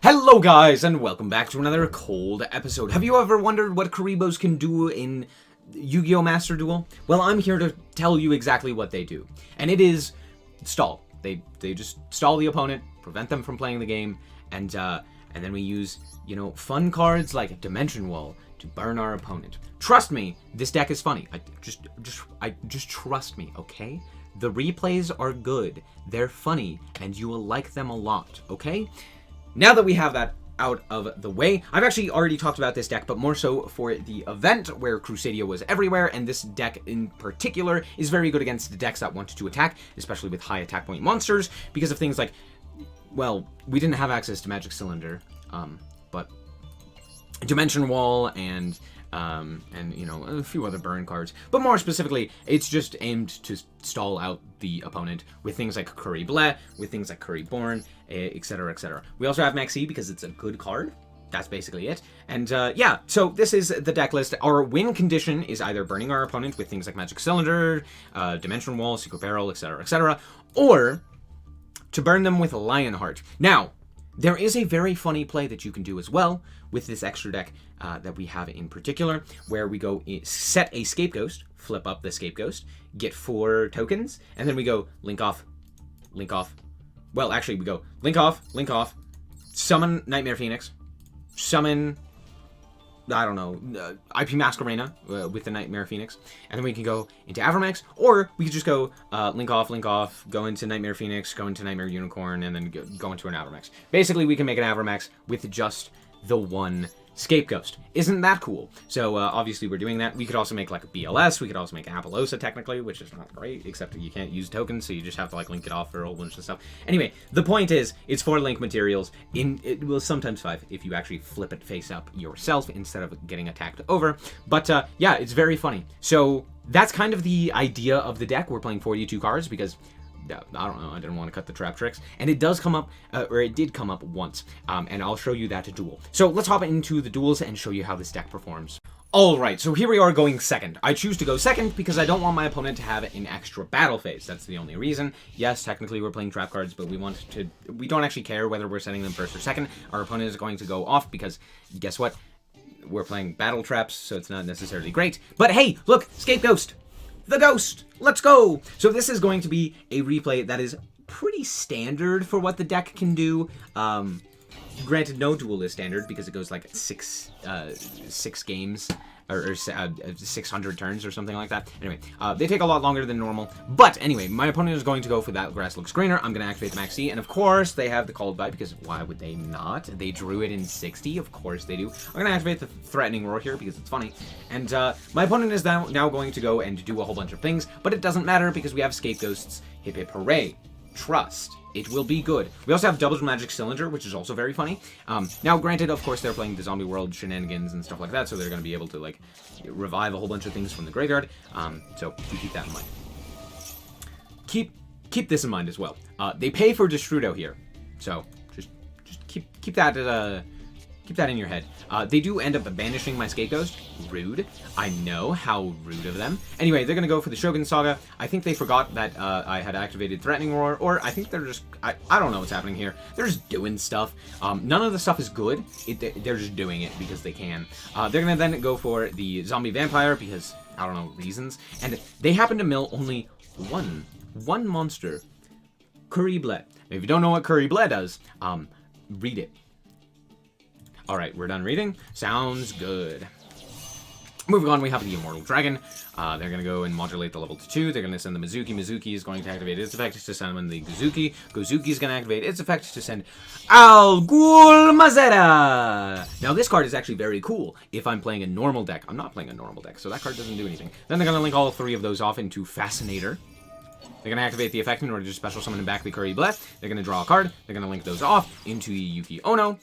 Hello guys, and welcome back to another cold episode. Have you ever wondered what Kuribos can do in Yu-Gi-Oh! Master Duel? Well, I'm here to tell you exactly what they do. And it is stall. They just stall the opponent, prevent them from playing the game, and then we use, fun cards like Dimension Wall to burn our opponent. Trust me, this deck is funny. Just trust me, okay? The replays are good, they're funny, and you will like them a lot, okay? Now that we have that out of the way, I've actually already talked about this deck, but more so for the event where Crusadia was everywhere, and this deck in particular is very good against the decks that want to attack, especially with high attack point monsters, because of things like, well, we didn't have access to Magic Cylinder, but Dimension Wall and a few other burn cards. But more specifically, it's just aimed to stall out the opponent with things like Kuriboh, with things like Kuriboh, etc., etc. We also have Maxi because it's a good card. That's basically it. And yeah, so this is the deck list. Our win condition is either burning our opponent with things like Magic Cylinder, Dimension Wall, Secret Barrel, etc., etc., or to burn them with Lionheart. Now, there is a very funny play that you can do as well with this extra deck that we have in particular, where we go set a Scapegoat, flip up the Scapegoat, get 4 tokens, and then we go link off. Well, actually, we go link off, summon Nightmare Phoenix, summon, I don't know, IP Masquerena with the Nightmare Phoenix, and then we can go into Avermax, or we could just go link off, go into Nightmare Phoenix, go into Nightmare Unicorn, and then go into an Avermax. Basically, we can make an Avermax with just the one Scapegoat. Isn't that cool? So obviously we're doing that. We could also make like a BLS. We could also make Appaloosa technically, which is not great, except that you can't use tokens, so you just have to like link it off for a whole bunch of stuff. Anyway, the point is, it's 4 link materials. It will sometimes 5 if you actually flip it face up yourself instead of getting attacked over. But yeah, it's very funny. So that's kind of the idea of the deck. We're playing 42 cards because I don't know, I didn't want to cut the trap tricks. And it does come up, or it did come up once, and I'll show you that duel. So let's hop into the duels and show you how this deck performs. Alright, so here we are going second. I choose to go second because I don't want my opponent to have an extra battle phase. That's the only reason. Yes, technically we're playing trap cards, but we don't actually care whether we're setting them first or second. Our opponent is going to go off because, guess what? We're playing battle traps, so it's not necessarily great. But hey, look, Scapegoat! The ghost! Let's go! So this is going to be a replay that is pretty standard for what the deck can do. Granted, no duel is standard because it goes like 6 games, or 600 turns or something like that. Anyway, they take a lot longer than normal. But anyway, my opponent is going to go for that grass looks greener. I'm going to activate the Maxi, and of course they have the called by, because why would they not? They drew it in 60, of course they do. I'm going to activate the threatening roar here because it's funny. And my opponent is now going to go and do a whole bunch of things, but it doesn't matter because we have Scapegoats. Hip hip hooray. Trust. It will be good. We also have Double Magic Cylinder, which is also very funny. Now, granted, of course, they're playing the Zombie World shenanigans and stuff like that, so they're going to be able to, like, revive a whole bunch of things from the graveyard. So do keep that in mind. Keep this in mind as well. They pay for Destrudo here, so just keep that in your head. They do end up banishing my Scapegoat. Rude. I know, how rude of them. Anyway, they're going to go for the Shogun Saga. I think they forgot that I had activated Threatening Roar, or I think they're just... I don't know what's happening here. They're just doing stuff. None of the stuff is good. They're just doing it because they can. They're going to then go for the Zombie Vampire because, I don't know, reasons. And they happen to mill only one monster. Kuriboh. If you don't know what Kuriboh does, read it. Alright, we're done reading. Sounds good. Moving on, we have the Immortal Dragon. They're going to go and modulate the level to 2. They're going to send the Mizuki. Mizuki is going to activate its effect to summon the Gozuki. Gozuki is going to activate its effect to send Al Ghul Mazera. Now, this card is actually very cool if I'm playing a normal deck. I'm not playing a normal deck, so that card doesn't do anything. Then they're going to link all 3 of those off into Fascinator. They're going to activate the effect in order to special summon back the Kuriboh. They're going to draw a card. They're going to link those off into Yuki Ono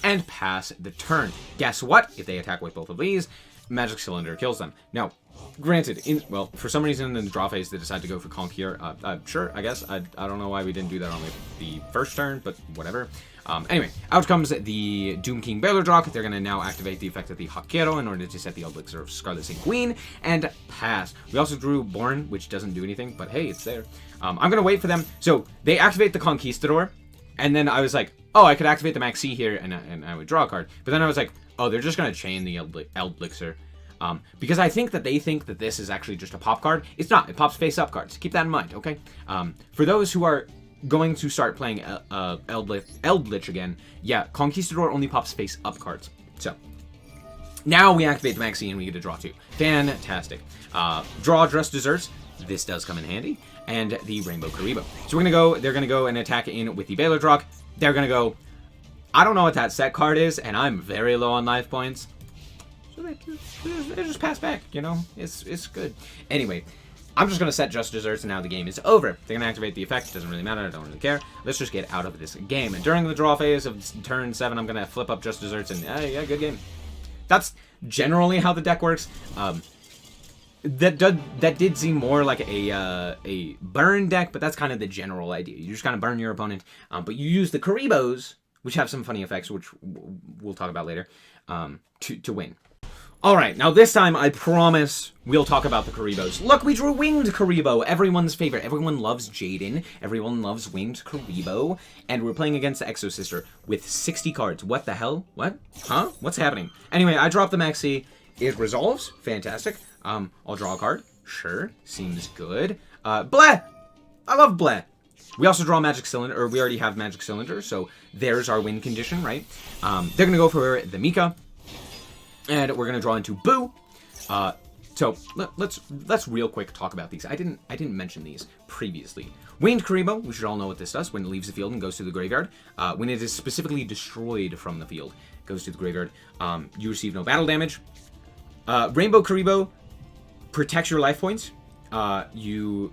and pass the turn. Guess what? If they attack with both of these, Magic Cylinder kills them. Now, granted, for some reason in the draw phase they decide to go for Conk here. Sure, I guess. I don't know why we didn't do that on the first turn, but whatever. Anyway, out comes the Doom King Baylordrock. They're going to now activate the effect of the Hakero in order to set the Elixir of Scarlet St. Queen and pass. We also drew Born, which doesn't do anything, but hey, it's there. I'm going to wait for them. So, they activate the Conquistador. And then I was like, oh, I could activate the Maxi here, and I would draw a card. But then I was like, oh, they're just going to chain the Eldblixer. Because I think that they think that this is actually just a pop card. It's not. It pops face-up cards. Keep that in mind, okay? For those who are going to start playing Eldritch again, yeah, Conquistador only pops face-up cards. So, now we activate the Maxi and we get to draw 2. Fantastic. Draw Just Desserts. This does come in handy. And the Rainbow Kuribo. So we're going to go, they're going to go and attack in with the Baylor Drock. They're going to go, I don't know what that set card is, and I'm very low on life points. So they just pass back, you know? It's good. Anyway, I'm just going to set Just Desserts, and now the game is over. They're going to activate the effect. It doesn't really matter. I don't really care. Let's just get out of this game. And during the draw phase of turn 7, I'm going to flip up Just Desserts, and yeah, good game. That's generally how the deck works. That did seem more like a burn deck, but that's kind of the general idea. You just kind of burn your opponent, but you use the Kuribos, which have some funny effects, which we'll talk about later, to win. Alright, now this time I promise we'll talk about the Kuribos. Look, we drew Winged Kuribo, everyone's favorite. Everyone loves Jaden, everyone loves Winged Kuribo, and we're playing against the Exosister with 60 cards. What the hell? What? Huh? What's happening? Anyway, I dropped the Maxi. It resolves. Fantastic. I'll draw a card. Sure. Seems good. Bleh! I love Bleh. We also draw Magic Cylinder, or we already have Magic Cylinder, so there's our win condition, right? They're going to go for the Mika. And we're gonna draw into Boo. So let's real quick talk about these. I didn't mention these previously. Winged Kuribo, we should all know what this does when it leaves the field and goes to the graveyard. When it is specifically destroyed from the field, goes to the graveyard. You receive no battle damage. Rainbow Kuribo protects your life points. You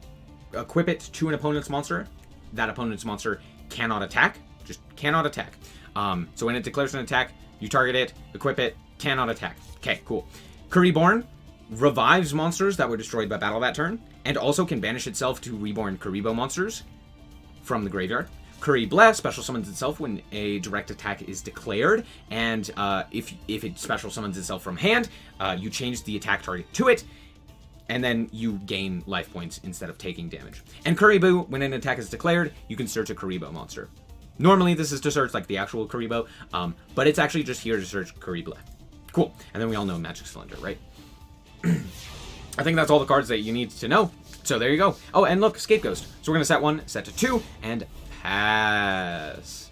equip it to an opponent's monster. That opponent's monster cannot attack. Just cannot attack. So when it declares an attack, you target it, equip it, cannot attack. Okay, cool. Kuriborn revives monsters that were destroyed by battle that turn, and also can banish itself to reborn Kuribo monsters from the graveyard. Kuriboh special summons itself when a direct attack is declared, and if it special summons itself from hand, you change the attack target to it, and then you gain life points instead of taking damage. And Kuriboh, when an attack is declared, you can search a Kuribo monster. Normally this is to search like the actual Kuribo, but it's actually just here to search Kuriboh. Cool. And then we all know Magic Cylinder, right? I think that's all the cards that you need to know. So there you go. Oh, and look, Scapegoat. So we're going to set 1, set to 2, and pass.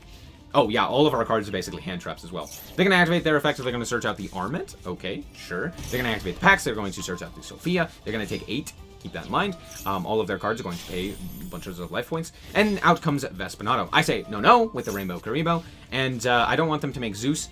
Oh, yeah, all of our cards are basically hand traps as well. They're going to activate their effect, so they're going to search out the Armament. Okay, sure. They're going to activate the packs. They're going to search out the Sophia. They're going to take 8. Keep that in mind. All of their cards are going to pay bunches of life points. And out comes Vespinato. I say no with the Rainbow Kuribo. And I don't want them to make Zeus.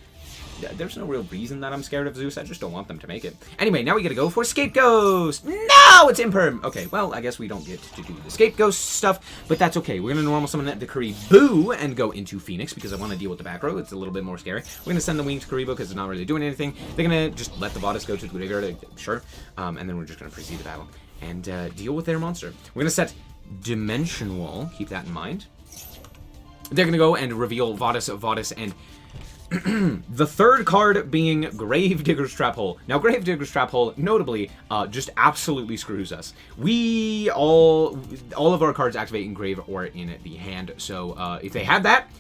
There's no real reason that I'm scared of Zeus. I just don't want them to make it. Anyway, now we gotta go for Scapegoat. No, it's Imperm. Okay, well, I guess we don't get to do the Scapegoat stuff, but that's okay. We're gonna normal summon the Kuribo and go into Phoenix because I want to deal with the back row. It's a little bit more scary. We're gonna send the Winged Kuribo because it's not really doing anything. They're gonna just let the Bodice go to the graveyard, sure. And then we're just gonna proceed the battle and deal with their monster. We're gonna set Dimension Wall. Keep that in mind. They're gonna go and reveal Vadis, and the third card being Gravedigger's Trap Hole. Now, Gravedigger's Trap Hole, notably, just absolutely screws us. We all of our cards activate in grave or in the hand. So if they had that,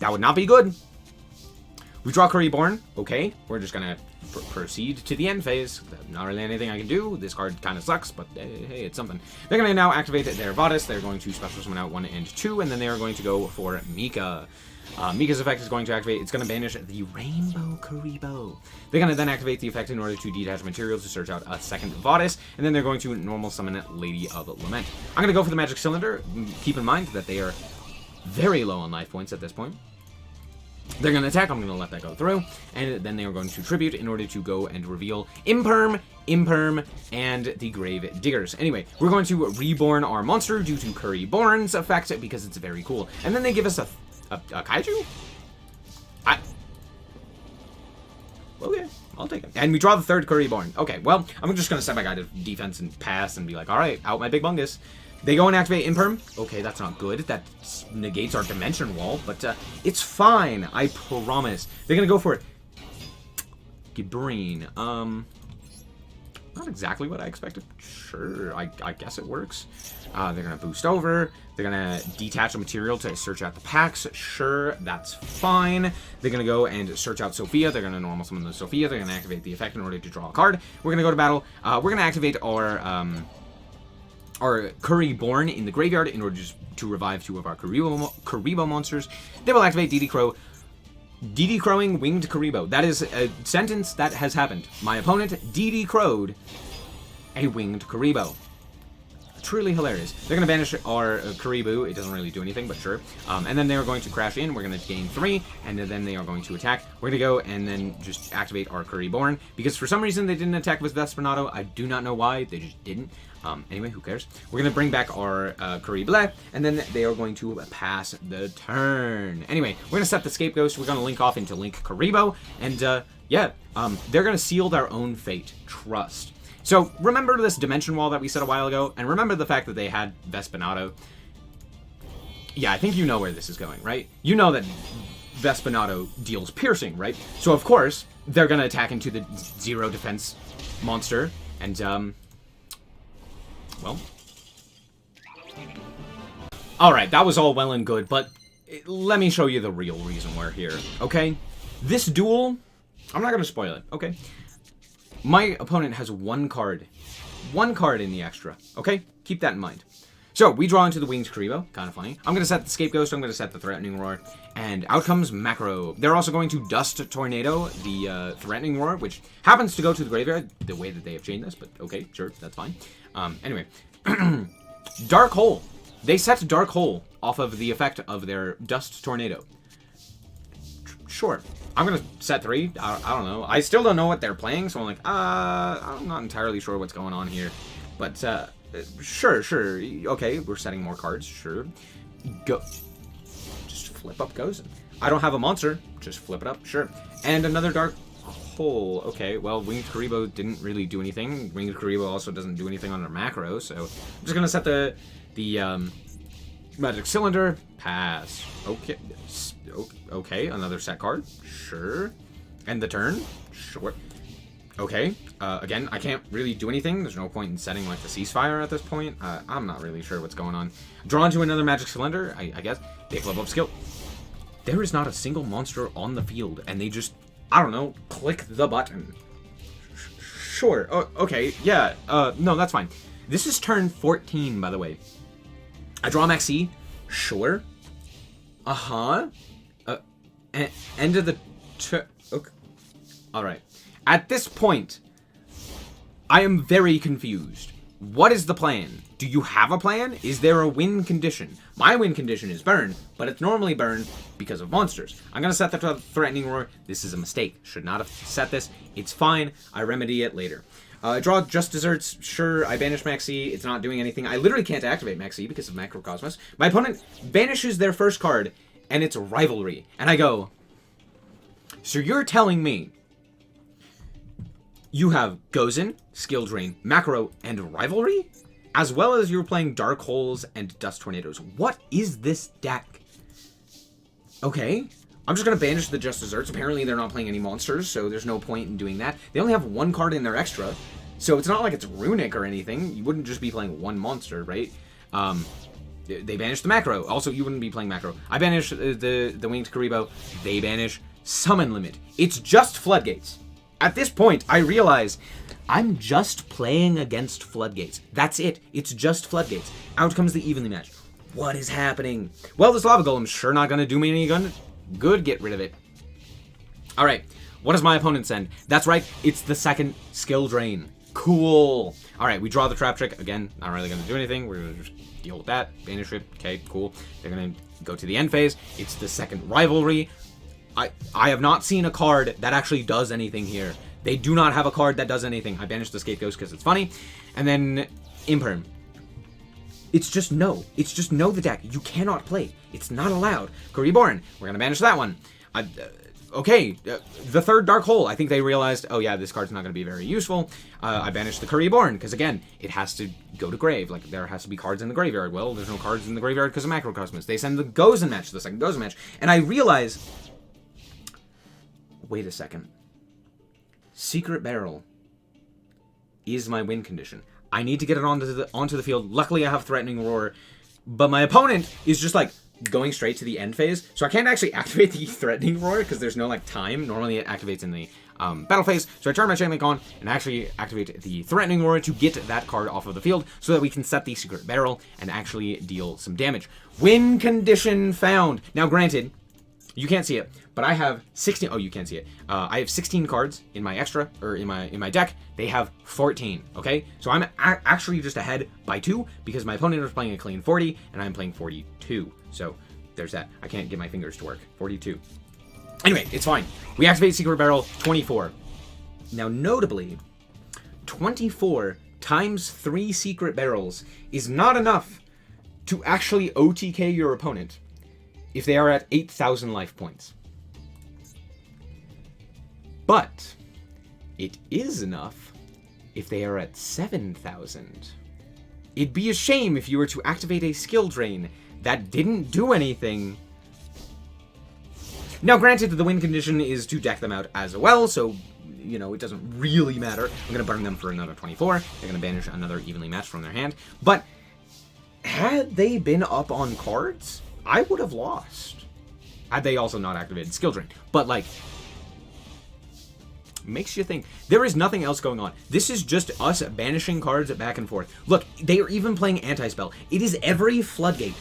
that would not be good. We draw Kuriborn. Okay, we're just gonna proceed to the end phase. Not really anything I can do. This card kind of sucks, but hey, it's something. They're gonna now activate their Vadis. They're going to special summon out 1 and 2, and then they are going to go for Mika. Mika's effect is going to activate. It's going to banish the Rainbow Kuribo. They're going to then activate the effect in order to detach materials to search out a second Vadis, and then they're going to normal summon Lady of Lament. I'm going to go for the Magic Cylinder. Keep in mind that they are very low on life points at this point. They're going to attack. I'm going to let that go through, and then they are going to tribute in order to go and reveal Imperm, and the Grave Diggers. Anyway, we're going to reborn our monster due to Kuriborn's effect because it's very cool. And then they give us a Kaiju? Okay, I'll take it. And we draw the third Kuriborn. Okay, well, I'm just going to set my guy to defense and pass and be like, alright, out my big bungus. They go and activate Imperm. Okay, that's not good. That negates our Dimension Wall, but it's fine. I promise. They're going to go for it. Gibrine. Not exactly what I expected. Sure, I guess it works. They're going to boost over. They're going to detach a material to search out the packs. Sure, that's fine. They're going to go and search out Sophia. They're going to normal summon the Sophia. They're going to activate the effect in order to draw a card. We're going to go to battle. We're going to activate our Kuriboh in the graveyard in order to revive 2 of our Kuribo monsters. They will activate DD Crow. DD Crowing Winged Kuribo. That is a sentence that has happened. My opponent DD Crowed a Winged Kuribo. Truly hilarious. They're going to banish our Kuribo. It doesn't really do anything, but sure. And then they are going to crash in. We're going to gain 3, and then they are going to attack. We're going to go and then just activate our Kuriboh, because for some reason they didn't attack with Vespernato. I do not know why. They just didn't. Anyway, who cares? We're going to bring back our Kuriboh, and then they are going to pass the turn. Anyway, we're going to set the Scapegoat. We're going to link off into Link Kuribo, and they're going to seal their own fate. Trust. So, remember this dimension wall that we said a while ago? And remember the fact that they had Vespernato? Yeah, I think you know where this is going, right? You know that Vespernato deals piercing, right? So, of course, they're going to attack into the 0 defense monster. And, well. Alright, that was all well and good, but let me show you the real reason we're here, okay? This duel, I'm not going to spoil it, okay? My opponent has 1 card. 1 card in the extra. Okay? Keep that in mind. So, we draw into the Winged Kuribo. Kind of funny. I'm going to set the Scapegoat. I'm going to set the Threatening Roar. And out comes Macro. They're also going to Dust Tornado, the Threatening Roar, which happens to go to the graveyard, the way that they have chained this. But, okay, sure, that's fine. Anyway. Dark Hole. They set Dark Hole off of the effect of their Dust Tornado. Sure. I'm going to set 3. I don't know. I still don't know what they're playing, so I'm like, I'm not entirely sure what's going on here. But, sure. Okay, we're setting more cards. Sure. Go. Just flip up Gozen. I don't have a monster. Just flip it up. Sure. And another Dark Hole. Okay, well, Winged Kuribo didn't really do anything. Winged Kuribo also doesn't do anything on their macro, so I'm just going to set the Magic Cylinder. Pass. Okay. Okay, another set card. Sure. End the turn. Sure. Okay. Again, I can't really do anything. There's no point in setting, like, the ceasefire at this point. I'm not really sure what's going on. Draw into another Magic Cylinder, I guess. They have level up skill. There is not a single monster on the field, and they just, I don't know, click the button. Sure. Oh, okay. Yeah. No, that's fine. This is turn 14, by the way. I draw Maxi. Sure. Uh-huh. End of the turn. Okay. Alright. At this point, I am very confused. What is the plan? Do you have a plan? Is there a win condition? My win condition is burn, but it's normally burn because of monsters. I'm going to set that to Threatening Roar. This is a mistake. Should not have set this. It's fine. I remedy it later. Draw Just Desserts. Sure, I banish Maxi. It's not doing anything. I literally can't activate Maxi because of Macrocosmos. My opponent banishes their first card, and it's Rivalry. And I go, so you're telling me you have Gozen, Skill Drain, Macro, and Rivalry? As well as you're playing Dark Holes and Dust Tornadoes. What is this deck? Okay. I'm just going to banish the Just Desserts. Apparently they're not playing any monsters, so there's no point in doing that. They only have 1 card in their extra, so it's not like it's Runic or anything. You wouldn't just be playing 1 monster, right? They banish the Macro. Also, you wouldn't be playing Macro. I banish the Winged Kuribo. They banish Summon Limit. It's just Floodgates. At this point, I realize I'm just playing against Floodgates. That's it. It's just Floodgates. Out comes the Evenly Match. What is happening? Well, this Lava Golem's sure not going to do me any good. Get rid of it. Alright, what does my opponent send? That's right, it's the second Skill Drain. Cool. Alright, we draw the Trap Trick. Again, not really going to do anything. We're going to just deal with that. Banish it. Okay, cool. They're going to go to the end phase. It's the second Rivalry. I have not seen a card that actually does anything here. They do not have a card that does anything. I banished the Scapegoat because it's funny. And then Imperm. It's just no. It's just no the deck. You cannot play. It's not allowed. Kuriboh. We're going to banish that one. Okay. The third Dark Hole. I think they realized, oh yeah, this card's not going to be very useful. I banished the Kuriboh because, again, it has to go to grave. Like, there has to be cards in the graveyard. Well, there's no cards in the graveyard because of Macrocosmos. They send the Gozen match, the second Gozen match. And I realize, wait a second. Secret Barrel is my win condition. I need to get it onto the field. Luckily, I have Threatening Roar, but my opponent is just like going straight to the end phase, so I can't actually activate the Threatening Roar because there's no like time. Normally, it activates in the battle phase. So I turn my Chain Link on and actually activate the Threatening Roar to get that card off of the field so that we can set the Secret Barrel and actually deal some damage. Win condition found. Now, granted, you can't see it, but I have 16. Oh, you can't see it. I have 16 cards in my extra, or in my deck. They have 14. Okay, so I'm actually just ahead by 2 because my opponent is playing a clean 40 and I'm playing 42. So there's that. I can't get my fingers to work. 42. Anyway, it's fine. We activate Secret Barrel 24. Now, notably, 24 times 3 Secret Barrels is not enough to actually OTK your opponent if they are at 8,000 life points. But it is enough if they are at 7,000. It'd be a shame if you were to activate a skill drain that didn't do anything. Now, granted, the win condition is to deck them out as well, so, you know, it doesn't really matter. I'm going to burn them for another 24. They're going to banish another evenly matched from their hand. But had they been up on cards, I would have lost. Had they also not activated skill drain. But, like, makes you think. There is nothing else going on. This is just us banishing cards back and forth. Look, they are even playing anti-spell. It is every floodgate.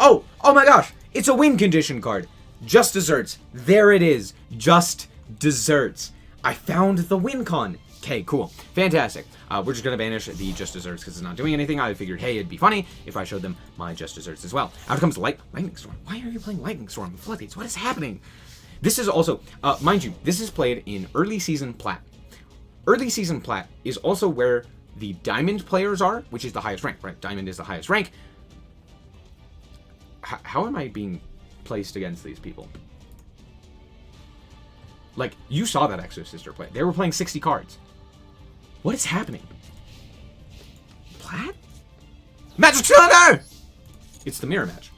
Oh my gosh, it's a win condition card. Just Desserts. There it is. Just Desserts. I found the win con. Okay, cool. Fantastic. We're just going to banish the Just Desserts because it's not doing anything. I figured, hey, it'd be funny if I showed them my Just Desserts as well. Out comes Lightning Storm. Why are you playing Lightning Storm? Floodgates. What is happening? This is also, mind you, this is played in early season plat. Early season plat is also where the Diamond players are, which is the highest rank, right? Diamond is the highest rank. How am I being placed against these people? Like, you saw that Exo Sister play. They were playing 60 cards. What is happening? Plat? Magic Cylinder! It's the mirror match.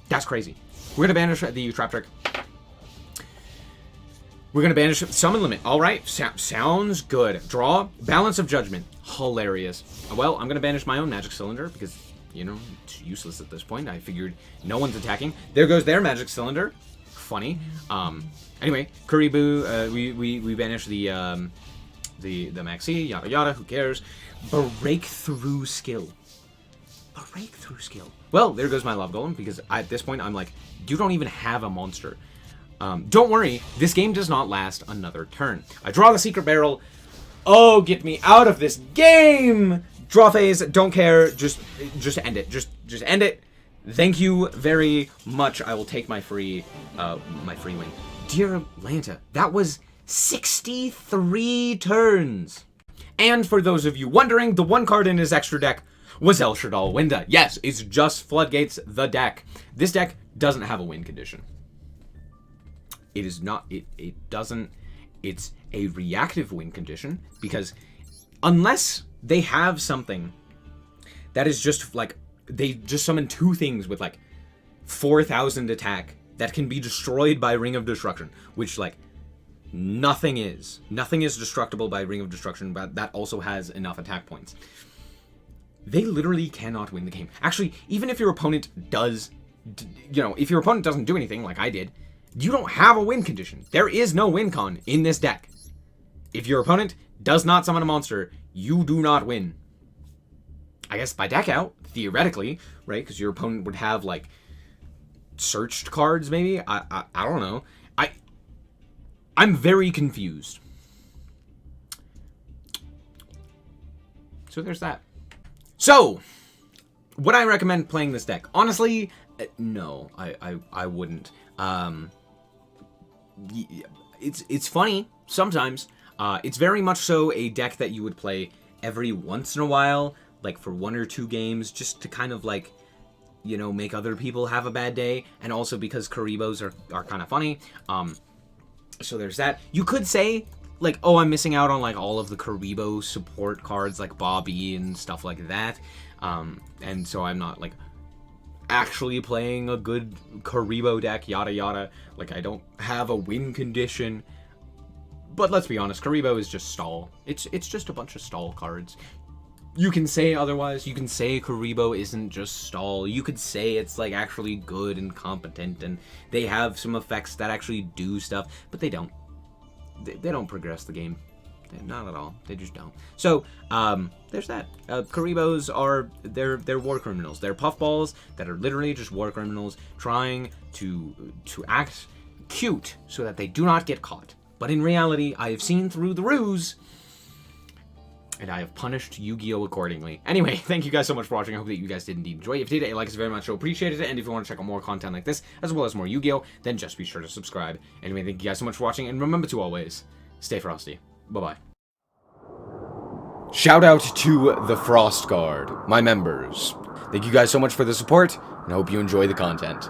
That's crazy. We're going to banish the Trap Trick. We're going to banish Summon Limit. All right. Sounds good. Draw. Balance of Judgment. Hilarious. Well, I'm going to banish my own Magic Cylinder because, you know, it's useless at this point. I figured no one's attacking. There goes their Magic Cylinder. Funny. Anyway, Kuribo, we banish the Maxi, yada yada, who cares? Breakthrough skill. Breakthrough skill. Well, there goes my Love Golem, because at this point I'm like, you don't even have a monster. Don't worry, this game does not last another turn. I draw the Secret Barrel. Oh, get me out of this game! Draw phase, don't care, just end it. Just end it. Thank you very much. I will take my free win. Dear Lanta, that was 63 turns. And for those of you wondering, the one card in his extra deck was El Shadal Winda. Yes, it's just Floodgates, the deck. This deck doesn't have a win condition. It is not, it doesn't, it's a reactive win condition, because unless they have something that is just like, they just summon 2 things with like 4,000 attack that can be destroyed by Ring of Destruction, which like nothing is. Nothing is destructible by Ring of Destruction, but that also has enough attack points. They literally cannot win the game. Actually, even if your opponent does, you know, if your opponent doesn't do anything like I did, you don't have a win condition. There is no win con in this deck. If your opponent does not summon a monster, you do not win. I guess by deck out, theoretically, right? Because your opponent would have, like, searched cards, maybe? I don't know. I'm very confused. So there's that. So, would I recommend playing this deck? Honestly, no, I wouldn't. It's funny sometimes. It's very much so a deck that you would play every once in a while, like for 1 or 2 games, just to kind of like, you know, make other people have a bad day, and also because Kuribos are kind of funny. So there's that. You could say, like, oh, I'm missing out on like all of the Kuribo support cards, like Bobby and stuff like that. And so I'm not like actually playing a good Kuribo deck, yada yada. Like, I don't have a win condition. But let's be honest, Kuribo is just stall. It's just a bunch of stall cards. You can say otherwise. You can say Kuribo isn't just stall. You could say it's like actually good and competent, and they have some effects that actually do stuff, but they don't. They don't progress the game. Not at all. They just don't. So, there's that. Kuribos are, they're war criminals. They're puffballs that are literally just war criminals trying to act cute so that they do not get caught. But in reality, I have seen through the ruse, and I have punished Yu-Gi-Oh! Accordingly. Anyway, thank you guys so much for watching. I hope that you guys did indeed enjoy. If you did, a like is very much so appreciated. And if you want to check out more content like this, as well as more Yu-Gi-Oh!, then just be sure to subscribe. Anyway, thank you guys so much for watching, and remember to always stay frosty. Bye-bye. Shout out to the Frost Guard, my members. Thank you guys so much for the support, and I hope you enjoy the content.